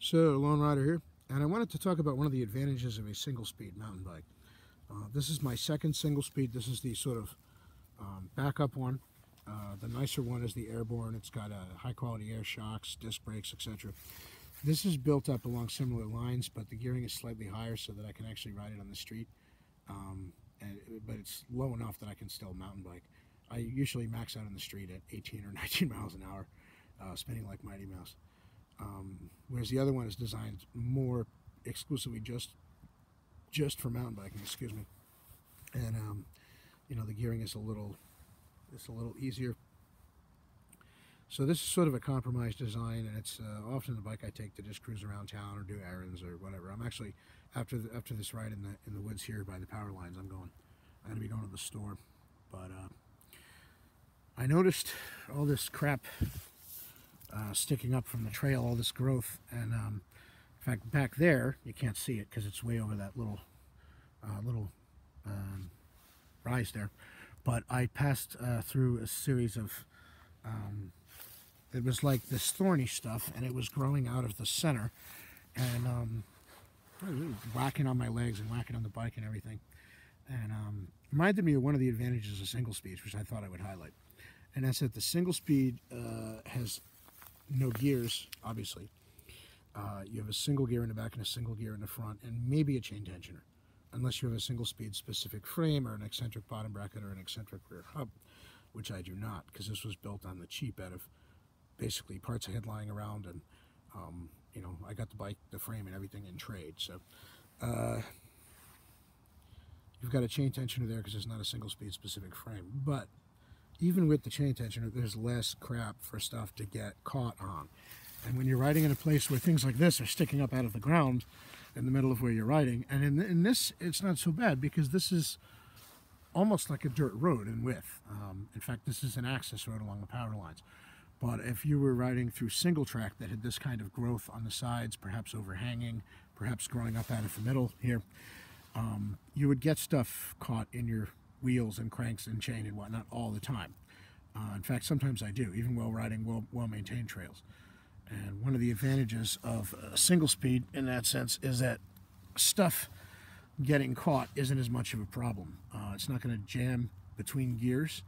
So, Lone Rider here, and I wanted to talk about one of the advantages of a single-speed mountain bike. This is my second single-speed. This is the sort of backup one. The nicer one is the airborne. It's got high-quality air shocks, disc brakes, etc. This is built up along similar lines, but the gearing is slightly higher so that I can actually ride it on the street. But it's low enough that I can still mountain bike. I usually max out on the street at 18 or 19 miles an hour, spinning like Mighty Mouse. Whereas the other one is designed more exclusively just for mountain biking, excuse me. And you know, the gearing is a little easier. So this is sort of a compromise design, and it's often the bike I take to just cruise around town or do errands or whatever. I'm actually after this ride in the woods here by the power lines, I'm going to be going to the store. But I noticed all this crap sticking up from the trail, all this growth, and in fact back there you can't see it because it's way over that little rise there, but I passed through a series of it was like this thorny stuff, and it was growing out of the center, and it was whacking on my legs and whacking on the bike and everything, and reminded me of one of the advantages of single speeds, which I thought I would highlight, and that's that the single speed has no gears, obviously. You have a single gear in the back and a single gear in the front, and maybe a chain tensioner, unless you have a single speed specific frame or an eccentric bottom bracket or an eccentric rear hub, which I do not, because this was built on the cheap out of basically parts I had lying around, and you know, I got the bike, the frame, and everything in trade. So you've got a chain tensioner there because it's not a single speed specific frame, but even with the chain tensioner, there's less crap for stuff to get caught on. And when you're riding in a place where things like this are sticking up out of the ground in the middle of where you're riding, and in this, it's not so bad because this is almost like a dirt road in width. In fact, this is an access road along the power lines. But if you were riding through single track that had this kind of growth on the sides, perhaps overhanging, perhaps growing up out of the middle here, you would get stuff caught in your wheels and cranks and chain and whatnot all the time. In fact, sometimes I do, even while riding well-maintained trails. And one of the advantages of a single speed in that sense is that stuff getting caught isn't as much of a problem. It's not going to jam between gears.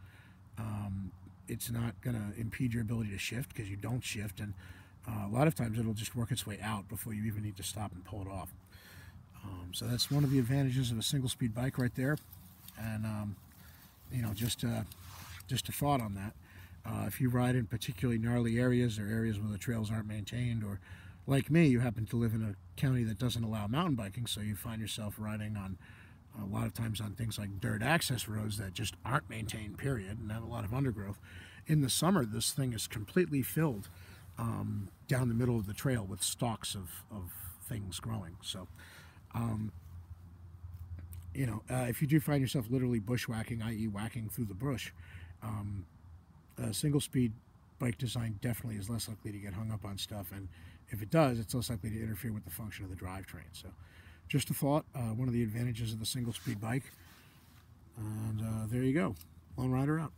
It's not going to impede your ability to shift because you don't shift, and a lot of times it'll just work its way out before you even need to stop and pull it off. So that's one of the advantages of a single speed bike right there. And you know, just a thought on that. If you ride in particularly gnarly areas or areas where the trails aren't maintained, or like me, you happen to live in a county that doesn't allow mountain biking, so you find yourself riding on a lot of times on things like dirt access roads that just aren't maintained, period, and have a lot of undergrowth. In the summer, this thing is completely filled down the middle of the trail with stalks of things growing. So you know, if you do find yourself literally bushwhacking, i.e. whacking through the bush, a single-speed bike design definitely is less likely to get hung up on stuff, and if it does, it's less likely to interfere with the function of the drivetrain. So just a thought, one of the advantages of the single-speed bike, and there you go. Lone Rider out.